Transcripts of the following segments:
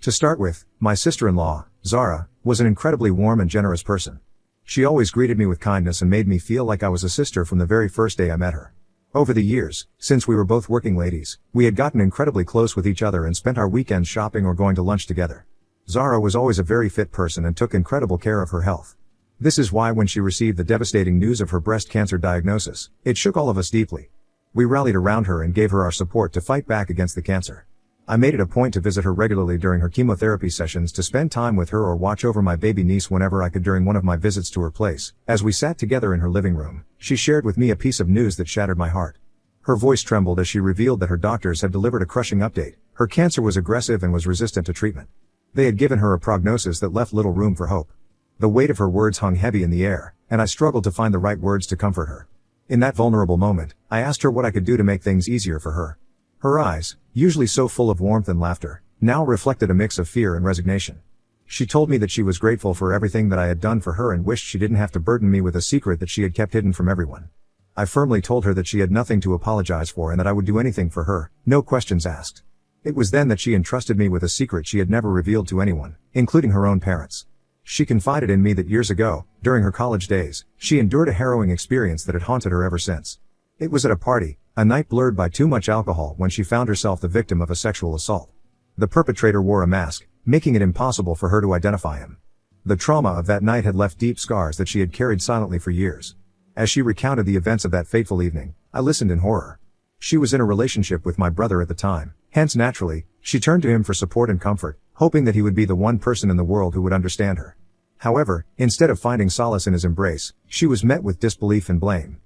To start with, my sister-in-law, Zara, was an incredibly warm and generous person. She always greeted me with kindness and made me feel like I was a sister from the very first day I met her. Over the years, since we were both working ladies, we had gotten incredibly close with each other and spent our weekends shopping or going to lunch together. Zara was always a very fit person and took incredible care of her health. This is why when she received the devastating news of her breast cancer diagnosis, it shook all of us deeply. We rallied around her and gave her our support to fight back against the cancer. I made it a point to visit her regularly during her chemotherapy sessions to spend time with her or watch over my baby niece whenever I could during one of my visits to her place. As we sat together in her living room, she shared with me a piece of news that shattered my heart. Her voice trembled as she revealed that her doctors had delivered a crushing update. Her cancer was aggressive and was resistant to treatment. They had given her a prognosis that left little room for hope. The weight of her words hung heavy in the air, and I struggled to find the right words to comfort her. In that vulnerable moment, I asked her what I could do to make things easier for her. Her eyes, usually so full of warmth and laughter, now reflected a mix of fear and resignation. She told me that she was grateful for everything that I had done for her and wished she didn't have to burden me with a secret that she had kept hidden from everyone. I firmly told her that she had nothing to apologize for and that I would do anything for her, no questions asked. It was then that she entrusted me with a secret she had never revealed to anyone, including her own parents. She confided in me that years ago, during her college days, she endured a harrowing experience that had haunted her ever since. It was at a party, a night blurred by too much alcohol, when she found herself the victim of a sexual assault. The perpetrator wore a mask, making it impossible for her to identify him. The trauma of that night had left deep scars that she had carried silently for years. As she recounted the events of that fateful evening, I listened in horror. She was in a relationship with my brother at the time, hence naturally, she turned to him for support and comfort, hoping that he would be the one person in the world who would understand her. However, instead of finding solace in his embrace, she was met with disbelief and blame.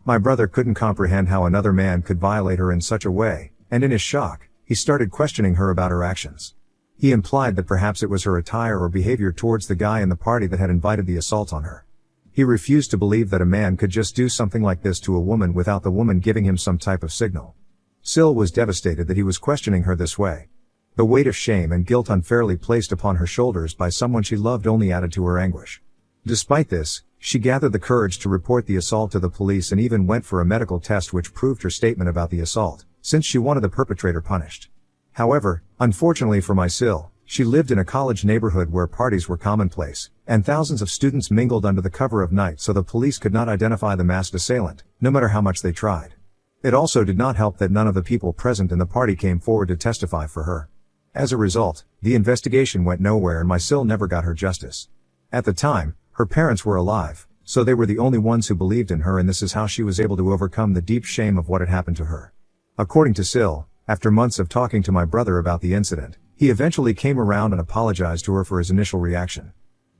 My brother couldn't comprehend how another man could violate her in such a way, and in his shock, he started questioning her about her actions. He implied that perhaps it was her attire or behavior towards the guy in the party that had invited the assault on her. He refused to believe that a man could just do something like this to a woman without the woman giving him some type of signal. SIL was devastated that he was questioning her this way. The weight of shame and guilt unfairly placed upon her shoulders by someone she loved only added to her anguish. Despite this, she gathered the courage to report the assault to the police and even went for a medical test which proved her statement about the assault, since she wanted the perpetrator punished. However, unfortunately for my SIL, she lived in a college neighborhood where parties were commonplace, and thousands of students mingled under the cover of night, so the police could not identify the masked assailant, no matter how much they tried. It also did not help that none of the people present in the party came forward to testify for her. As a result, the investigation went nowhere and my SIL never got her justice. At the time, her parents were alive, so they were the only ones who believed in her, and this is how she was able to overcome the deep shame of what had happened to her. According to SIL, after months of talking to my brother about the incident, he eventually came around and apologized to her for his initial reaction.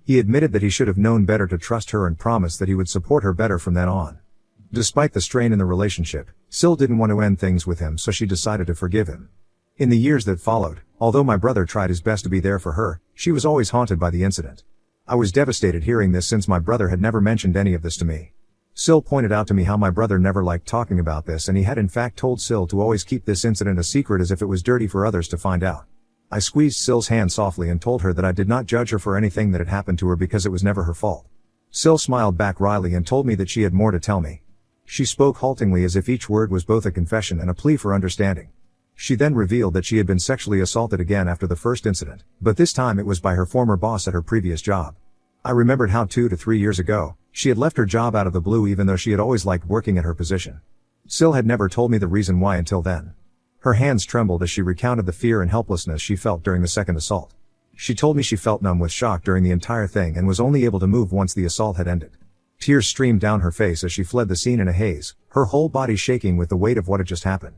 He admitted that he should have known better to trust her and promised that he would support her better from then on. Despite the strain in the relationship, SIL didn't want to end things with him, so she decided to forgive him. In the years that followed, although my brother tried his best to be there for her, she was always haunted by the incident. I was devastated hearing this since my brother had never mentioned any of this to me. SIL pointed out to me how my brother never liked talking about this, and he had in fact told SIL to always keep this incident a secret as if it was dirty for others to find out. I squeezed SIL's hand softly and told her that I did not judge her for anything that had happened to her because it was never her fault. SIL smiled back wryly and told me that she had more to tell me. She spoke haltingly as if each word was both a confession and a plea for understanding. She then revealed that she had been sexually assaulted again after the first incident, but this time it was by her former boss at her previous job. I remembered how 2 to 3 years ago, she had left her job out of the blue even though she had always liked working at her position. SIL had never told me the reason why until then. Her hands trembled as she recounted the fear and helplessness she felt during the second assault. She told me she felt numb with shock during the entire thing and was only able to move once the assault had ended. Tears streamed down her face as she fled the scene in a haze, her whole body shaking with the weight of what had just happened.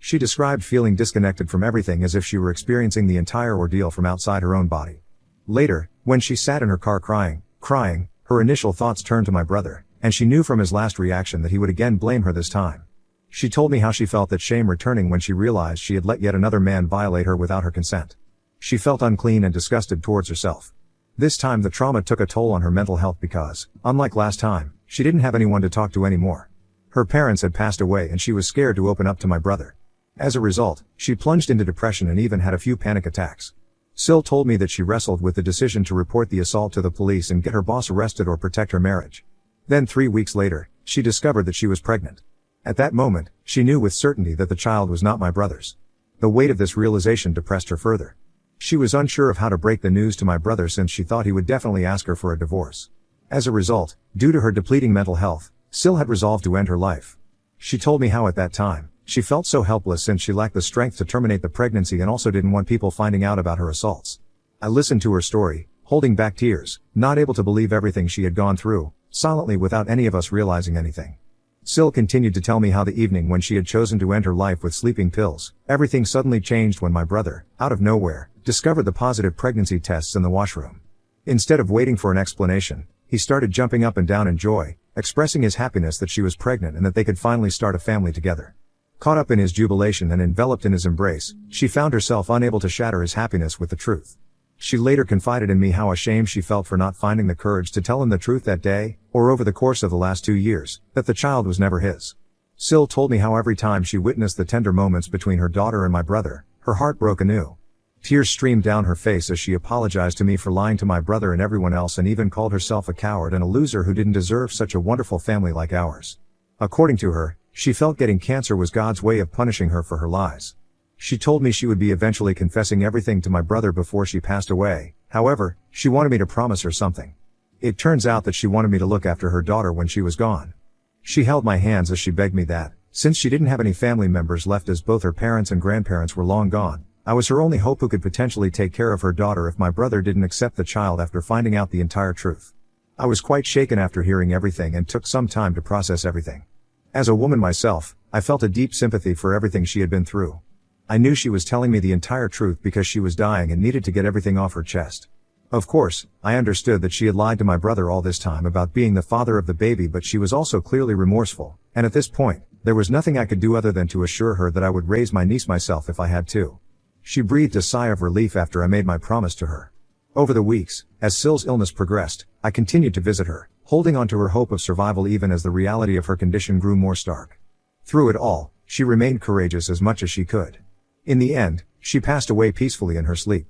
She described feeling disconnected from everything as if she were experiencing the entire ordeal from outside her own body. Later, when she sat in her car crying, her initial thoughts turned to my brother, and she knew from his last reaction that he would again blame her this time. She told me how she felt that shame returning when she realized she had let yet another man violate her without her consent. She felt unclean and disgusted towards herself. This time the trauma took a toll on her mental health because, unlike last time, she didn't have anyone to talk to anymore. Her parents had passed away and she was scared to open up to my brother. As a result, she plunged into depression and even had a few panic attacks. SIL told me that she wrestled with the decision to report the assault to the police and get her boss arrested or protect her marriage. Then 3 weeks later, she discovered that she was pregnant. At that moment, she knew with certainty that the child was not my brother's. The weight of this realization depressed her further. She was unsure of how to break the news to my brother since she thought he would definitely ask her for a divorce. As a result, due to her depleting mental health, SIL had resolved to end her life. She told me how at that time, she felt so helpless since she lacked the strength to terminate the pregnancy and also didn't want people finding out about her assaults. I listened to her story, holding back tears, not able to believe everything she had gone through, silently without any of us realizing anything. SIL continued to tell me how the evening when she had chosen to end her life with sleeping pills, everything suddenly changed when my brother, out of nowhere, discovered the positive pregnancy tests in the washroom. Instead of waiting for an explanation, he started jumping up and down in joy, expressing his happiness that she was pregnant and that they could finally start a family together. Caught up in his jubilation and enveloped in his embrace, she found herself unable to shatter his happiness with the truth. She later confided in me how ashamed she felt for not finding the courage to tell him the truth that day, or over the course of the last 2 years, that the child was never his. SIL told me how every time she witnessed the tender moments between her daughter and my brother, her heart broke anew. Tears streamed down her face as she apologized to me for lying to my brother and everyone else and even called herself a coward and a loser who didn't deserve such a wonderful family like ours. According to her, she felt getting cancer was God's way of punishing her for her lies. She told me she would be eventually confessing everything to my brother before she passed away. However, she wanted me to promise her something. It turns out that she wanted me to look after her daughter when she was gone. She held my hands as she begged me that, since she didn't have any family members left as both her parents and grandparents were long gone, I was her only hope who could potentially take care of her daughter if my brother didn't accept the child after finding out the entire truth. I was quite shaken after hearing everything and took some time to process everything. As a woman myself, I felt a deep sympathy for everything she had been through. I knew she was telling me the entire truth because she was dying and needed to get everything off her chest. Of course, I understood that she had lied to my brother all this time about being the father of the baby, but she was also clearly remorseful, and at this point, there was nothing I could do other than to assure her that I would raise my niece myself if I had to. She breathed a sigh of relief after I made my promise to her. Over the weeks, as SIL's illness progressed, I continued to visit her, holding on to her hope of survival even as the reality of her condition grew more stark. Through it all, she remained courageous as much as she could. In the end, she passed away peacefully in her sleep.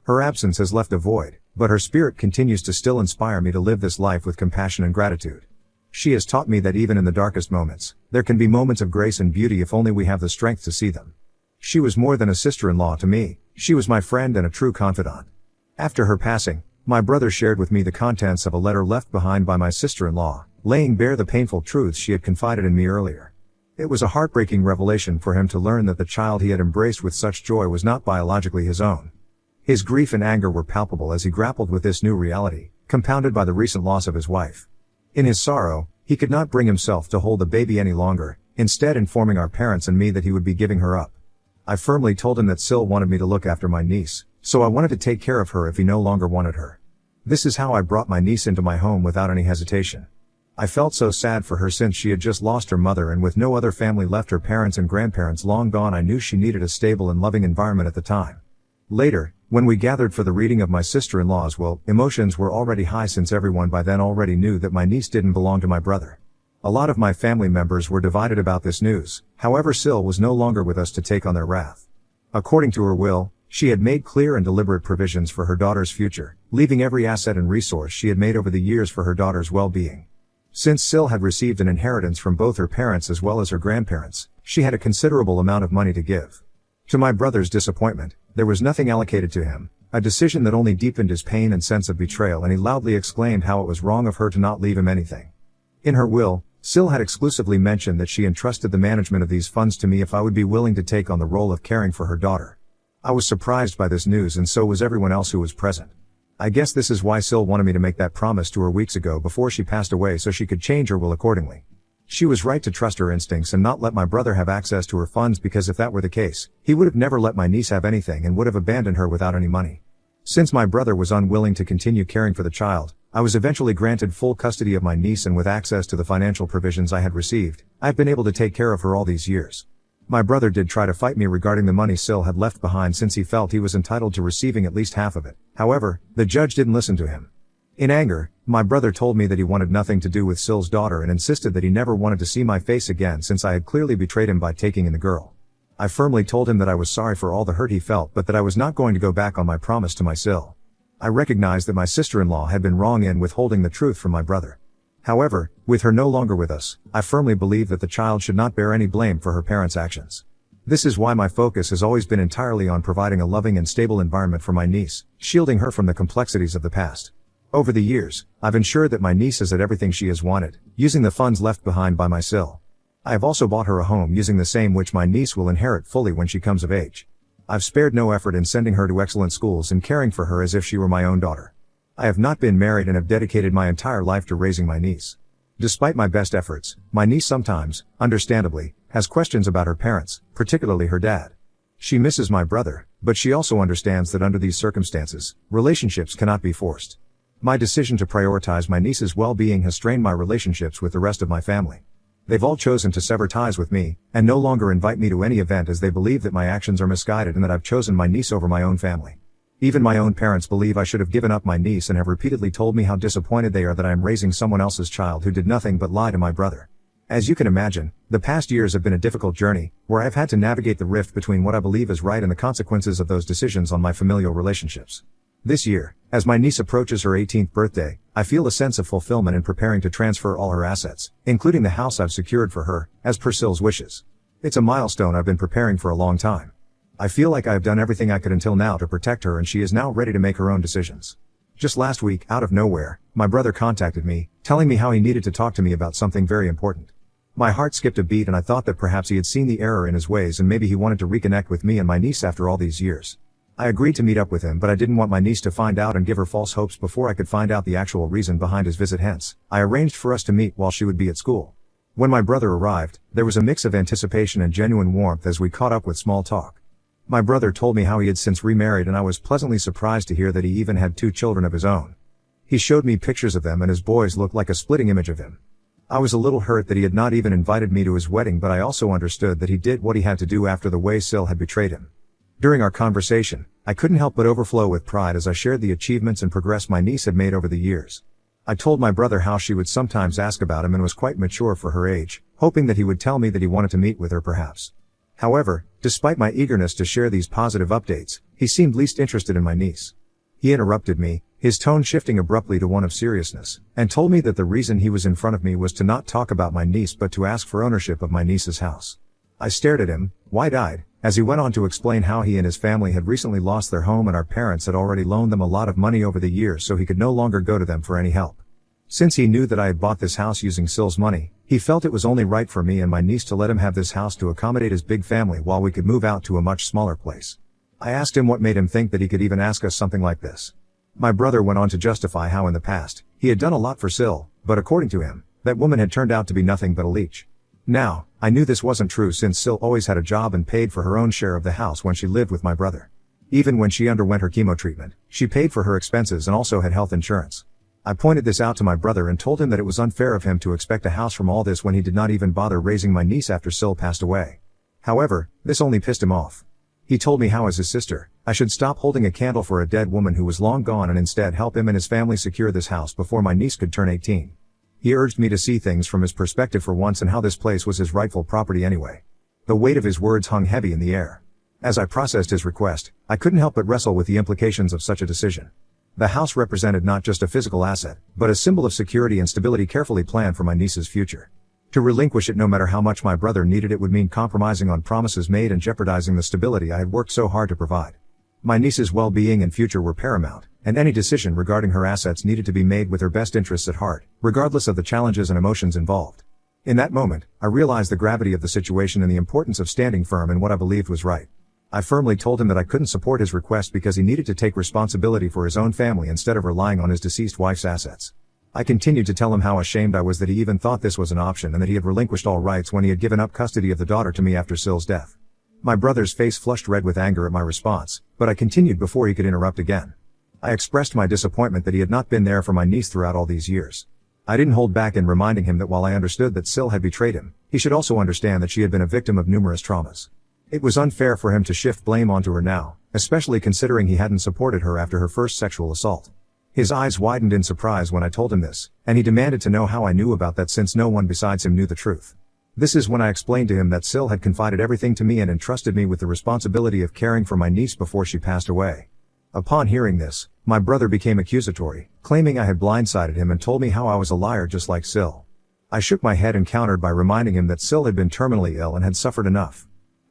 Her absence has left a void, but her spirit continues to still inspire me to live this life with compassion and gratitude. She has taught me that even in the darkest moments, there can be moments of grace and beauty if only we have the strength to see them. She was more than a sister-in-law to me, she was my friend and a true confidant. After her passing, my brother shared with me the contents of a letter left behind by my sister-in-law, laying bare the painful truths she had confided in me earlier. It was a heartbreaking revelation for him to learn that the child he had embraced with such joy was not biologically his own. His grief and anger were palpable as he grappled with this new reality, compounded by the recent loss of his wife. In his sorrow, he could not bring himself to hold the baby any longer, instead informing our parents and me that he would be giving her up. I firmly told him that SIL wanted me to look after my niece, so I wanted to take care of her if he no longer wanted her. This is how I brought my niece into my home without any hesitation. I felt so sad for her since she had just lost her mother and with no other family left, her parents and grandparents long gone. I knew she needed a stable and loving environment at the time. Later, when we gathered for the reading of my sister-in-law's will, emotions were already high since everyone by then already knew that my niece didn't belong to my brother. A lot of my family members were divided about this news, however SIL was no longer with us to take on their wrath. According to her will, she had made clear and deliberate provisions for her daughter's future, leaving every asset and resource she had made over the years for her daughter's well-being. Since SIL had received an inheritance from both her parents as well as her grandparents, she had a considerable amount of money to give. To my brother's disappointment, there was nothing allocated to him, a decision that only deepened his pain and sense of betrayal, and he loudly exclaimed how it was wrong of her to not leave him anything. In her will, SIL had exclusively mentioned that she entrusted the management of these funds to me if I would be willing to take on the role of caring for her daughter. I was surprised by this news, and so was everyone else who was present. I guess this is why SIL wanted me to make that promise to her weeks ago before she passed away, so she could change her will accordingly. She was right to trust her instincts and not let my brother have access to her funds, because if that were the case, he would have never let my niece have anything and would have abandoned her without any money. Since my brother was unwilling to continue caring for the child, I was eventually granted full custody of my niece, and with access to the financial provisions I had received, I've been able to take care of her all these years. My brother did try to fight me regarding the money SIL had left behind, since he felt he was entitled to receiving at least half of it. However, the judge didn't listen to him. In anger, my brother told me that he wanted nothing to do with SIL's daughter and insisted that he never wanted to see my face again since I had clearly betrayed him by taking in the girl. I firmly told him that I was sorry for all the hurt he felt, but that I was not going to go back on my promise to my SIL. I recognized that my sister-in-law had been wrong in withholding the truth from my brother. However, with her no longer with us, I firmly believe that the child should not bear any blame for her parents' actions. This is why my focus has always been entirely on providing a loving and stable environment for my niece, shielding her from the complexities of the past. Over the years, I've ensured that my niece has had everything she has wanted, using the funds left behind by my SIL. I have also bought her a home using the same which my niece will inherit fully when she comes of age. I've spared no effort in sending her to excellent schools and caring for her as if she were my own daughter. I have not been married and have dedicated my entire life to raising my niece. Despite my best efforts, my niece sometimes, understandably, has questions about her parents, particularly her dad. She misses my brother, but she also understands that under these circumstances, relationships cannot be forced. My decision to prioritize my niece's well-being has strained my relationships with the rest of my family. They've all chosen to sever ties with me, and no longer invite me to any event as they believe that my actions are misguided and that I've chosen my niece over my own family. Even my own parents believe I should have given up my niece and have repeatedly told me how disappointed they are that I am raising someone else's child who did nothing but lie to my brother. As you can imagine, the past years have been a difficult journey, where I've had to navigate the rift between what I believe is right and the consequences of those decisions on my familial relationships. This year, as my niece approaches her 18th birthday, I feel a sense of fulfillment in preparing to transfer all her assets, including the house I've secured for her, as per SIL's wishes. It's a milestone I've been preparing for a long time. I feel like I have done everything I could until now to protect her and she is now ready to make her own decisions. Just last week, out of nowhere, my brother contacted me, telling me how he needed to talk to me about something very important. My heart skipped a beat and I thought that perhaps he had seen the error in his ways and maybe he wanted to reconnect with me and my niece after all these years. I agreed to meet up with him, but I didn't want my niece to find out and give her false hopes before I could find out the actual reason behind his visit. Hence, I arranged for us to meet while she would be at school. When my brother arrived, there was a mix of anticipation and genuine warmth as we caught up with small talk. My brother told me how he had since remarried and I was pleasantly surprised to hear that he even had 2 children of his own. He showed me pictures of them and his boys looked like a splitting image of him. I was a little hurt that he had not even invited me to his wedding, but I also understood that he did what he had to do after the way SIL had betrayed him. During our conversation, I couldn't help but overflow with pride as I shared the achievements and progress my niece had made over the years. I told my brother how she would sometimes ask about him and was quite mature for her age, hoping that he would tell me that he wanted to meet with her perhaps. However, despite my eagerness to share these positive updates, he seemed least interested in my niece. He interrupted me, his tone shifting abruptly to one of seriousness, and told me that the reason he was in front of me was to not talk about my niece but to ask for ownership of my niece's house. I stared at him, wide-eyed, as he went on to explain how he and his family had recently lost their home and our parents had already loaned them a lot of money over the years so he could no longer go to them for any help. Since he knew that I had bought this house using SIL's money, he felt it was only right for me and my niece to let him have this house to accommodate his big family while we could move out to a much smaller place. I asked him what made him think that he could even ask us something like this. My brother went on to justify how in the past, he had done a lot for SIL, but according to him, that woman had turned out to be nothing but a leech. Now, I knew this wasn't true since SIL always had a job and paid for her own share of the house when she lived with my brother. Even when she underwent her chemo treatment, she paid for her expenses and also had health insurance. I pointed this out to my brother and told him that it was unfair of him to expect a house from all this when he did not even bother raising my niece after SIL passed away. However, this only pissed him off. He told me how as his sister, I should stop holding a candle for a dead woman who was long gone and instead help him and his family secure this house before my niece could turn 18. He urged me to see things from his perspective for once and how this place was his rightful property anyway. The weight of his words hung heavy in the air. As I processed his request, I couldn't help but wrestle with the implications of such a decision. The house represented not just a physical asset, but a symbol of security and stability carefully planned for my niece's future. To relinquish it no matter how much my brother needed it would mean compromising on promises made and jeopardizing the stability I had worked so hard to provide. My niece's well-being and future were paramount, and any decision regarding her assets needed to be made with her best interests at heart, regardless of the challenges and emotions involved. In that moment, I realized the gravity of the situation and the importance of standing firm in what I believed was right. I firmly told him that I couldn't support his request because he needed to take responsibility for his own family instead of relying on his deceased wife's assets. I continued to tell him how ashamed I was that he even thought this was an option and that he had relinquished all rights when he had given up custody of the daughter to me after SIL's death. My brother's face flushed red with anger at my response, but I continued before he could interrupt again. I expressed my disappointment that he had not been there for my niece throughout all these years. I didn't hold back in reminding him that while I understood that SIL had betrayed him, he should also understand that she had been a victim of numerous traumas. It was unfair for him to shift blame onto her now, especially considering he hadn't supported her after her first sexual assault. His eyes widened in surprise when I told him this, and he demanded to know how I knew about that since no one besides him knew the truth. This is when I explained to him that SIL had confided everything to me and entrusted me with the responsibility of caring for my niece before she passed away. Upon hearing this, my brother became accusatory, claiming I had blindsided him and told me how I was a liar just like SIL. I shook my head and countered by reminding him that SIL had been terminally ill and had suffered enough.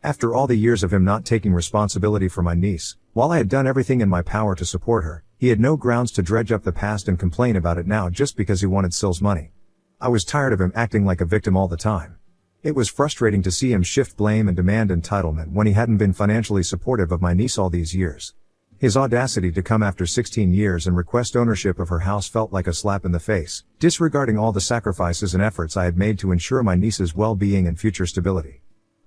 After all the years of him not taking responsibility for my niece, while I had done everything in my power to support her, he had no grounds to dredge up the past and complain about it now just because he wanted SIL's money. I was tired of him acting like a victim all the time. It was frustrating to see him shift blame and demand entitlement when he hadn't been financially supportive of my niece all these years. His audacity to come after 16 years and request ownership of her house felt like a slap in the face, disregarding all the sacrifices and efforts I had made to ensure my niece's well-being and future stability.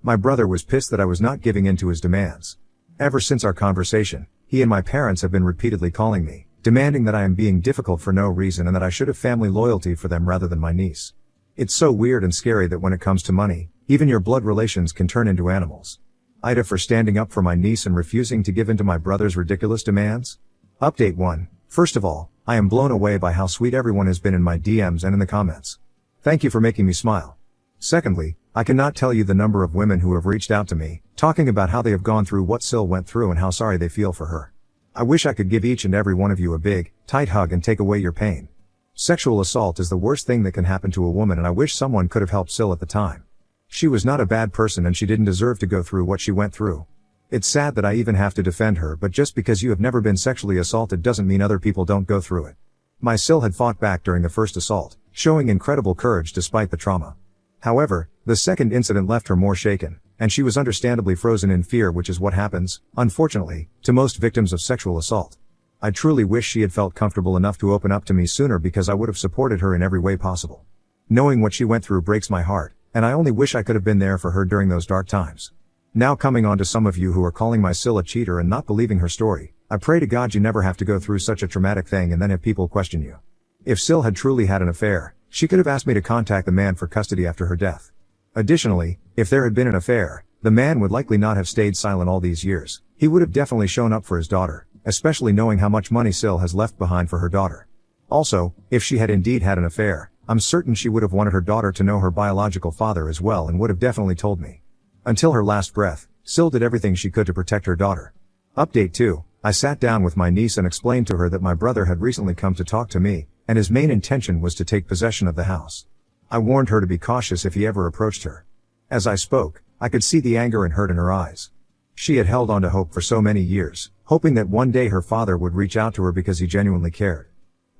My brother was pissed that I was not giving in to his demands. Ever since our conversation, he and my parents have been repeatedly calling me, demanding that I am being difficult for no reason and that I should have family loyalty for them rather than my niece. It's so weird and scary that when it comes to money, even your blood relations can turn into animals. Ida for standing up for my niece and refusing to give in to my brother's ridiculous demands. Update 1. First of all, I am blown away by how sweet everyone has been in my DMs and in the comments. Thank you for making me smile. Secondly, I cannot tell you the number of women who have reached out to me, talking about how they have gone through what SIL went through and how sorry they feel for her. I wish I could give each and every one of you a big, tight hug and take away your pain. Sexual assault is the worst thing that can happen to a woman, and I wish someone could have helped SIL at the time. She was not a bad person and she didn't deserve to go through what she went through. It's sad that I even have to defend her, but just because you have never been sexually assaulted doesn't mean other people don't go through it. My SIL had fought back during the first assault, showing incredible courage despite the trauma. However, the second incident left her more shaken, and she was understandably frozen in fear, which is what happens, unfortunately, to most victims of sexual assault. I truly wish she had felt comfortable enough to open up to me sooner, because I would have supported her in every way possible. Knowing what she went through breaks my heart, and I only wish I could have been there for her during those dark times. Now coming on to some of you who are calling my SIL a cheater and not believing her story, I pray to God you never have to go through such a traumatic thing and then have people question you. If SIL had truly had an affair, she could have asked me to contact the man for custody after her death. Additionally, if there had been an affair, the man would likely not have stayed silent all these years. He would have definitely shown up for his daughter, especially knowing how much money SIL has left behind for her daughter. Also, if she had indeed had an affair, I'm certain she would have wanted her daughter to know her biological father as well and would have definitely told me. Until her last breath, SIL did everything she could to protect her daughter. Update 2. I sat down with my niece and explained to her that my brother had recently come to talk to me, and his main intention was to take possession of the house. I warned her to be cautious if he ever approached her. As I spoke, I could see the anger and hurt in her eyes. She had held on to hope for so many years, hoping that one day her father would reach out to her because he genuinely cared.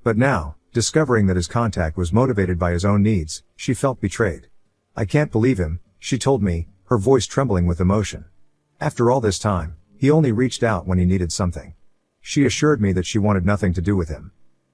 But now, discovering that his contact was motivated by his own needs, she felt betrayed. I can't believe him, she told me, her voice trembling with emotion. After all this time, he only reached out when he needed something. She assured me that she wanted nothing to do with him.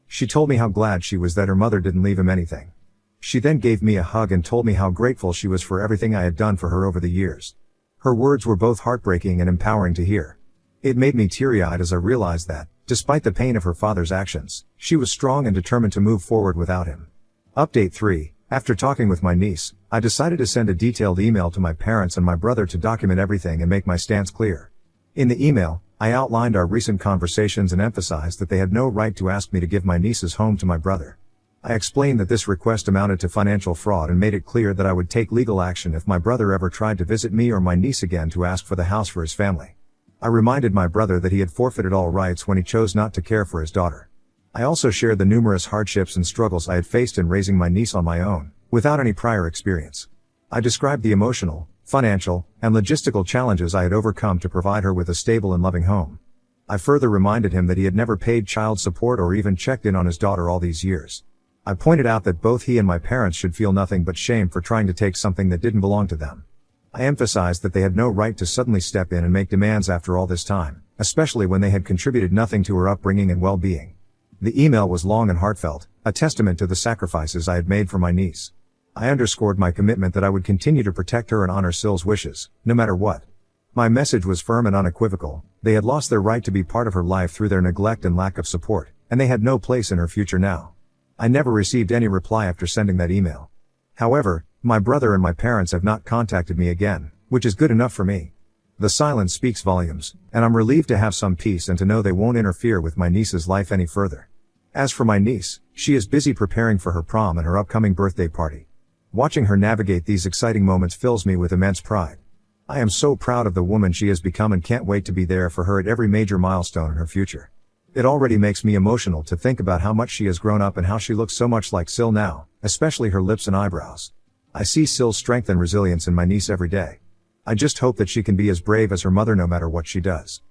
She told me how glad she was that her mother didn't leave him anything. She then gave me a hug and told me how grateful she was for everything I had done for her over the years. Her words were both heartbreaking and empowering to hear. It made me teary-eyed as I realized that, despite the pain of her father's actions, she was strong and determined to move forward without him. Update 3. After talking with my niece, I decided to send a detailed email to my parents and my brother to document everything and make my stance clear. In the email, I outlined our recent conversations and emphasized that they had no right to ask me to give my niece's home to my brother. I explained that this request amounted to financial fraud and made it clear that I would take legal action if my brother ever tried to visit me or my niece again to ask for the house for his family. I reminded my brother that he had forfeited all rights when he chose not to care for his daughter. I also shared the numerous hardships and struggles I had faced in raising my niece on my own, without any prior experience. I described the emotional, financial, and logistical challenges I had overcome to provide her with a stable and loving home. I further reminded him that he had never paid child support or even checked in on his daughter all these years. I pointed out that both he and my parents should feel nothing but shame for trying to take something that didn't belong to them. I emphasized that they had no right to suddenly step in and make demands after all this time, especially when they had contributed nothing to her upbringing and well-being. The email was long and heartfelt, a testament to the sacrifices I had made for my niece. I underscored my commitment that I would continue to protect her and honor SIL's wishes, no matter what. My message was firm and unequivocal. They had lost their right to be part of her life through their neglect and lack of support, and they had no place in her future now. I never received any reply after sending that email. However, my brother and my parents have not contacted me again, which is good enough for me. The silence speaks volumes, and I'm relieved to have some peace and to know they won't interfere with my niece's life any further. As for my niece, she is busy preparing for her prom and her upcoming birthday party. Watching her navigate these exciting moments fills me with immense pride. I am so proud of the woman she has become and can't wait to be there for her at every major milestone in her future. It already makes me emotional to think about how much she has grown up and how she looks so much like SIL now, especially her lips and eyebrows. I see SIL's strength and resilience in my niece every day. I just hope that she can be as brave as her mother no matter what she does.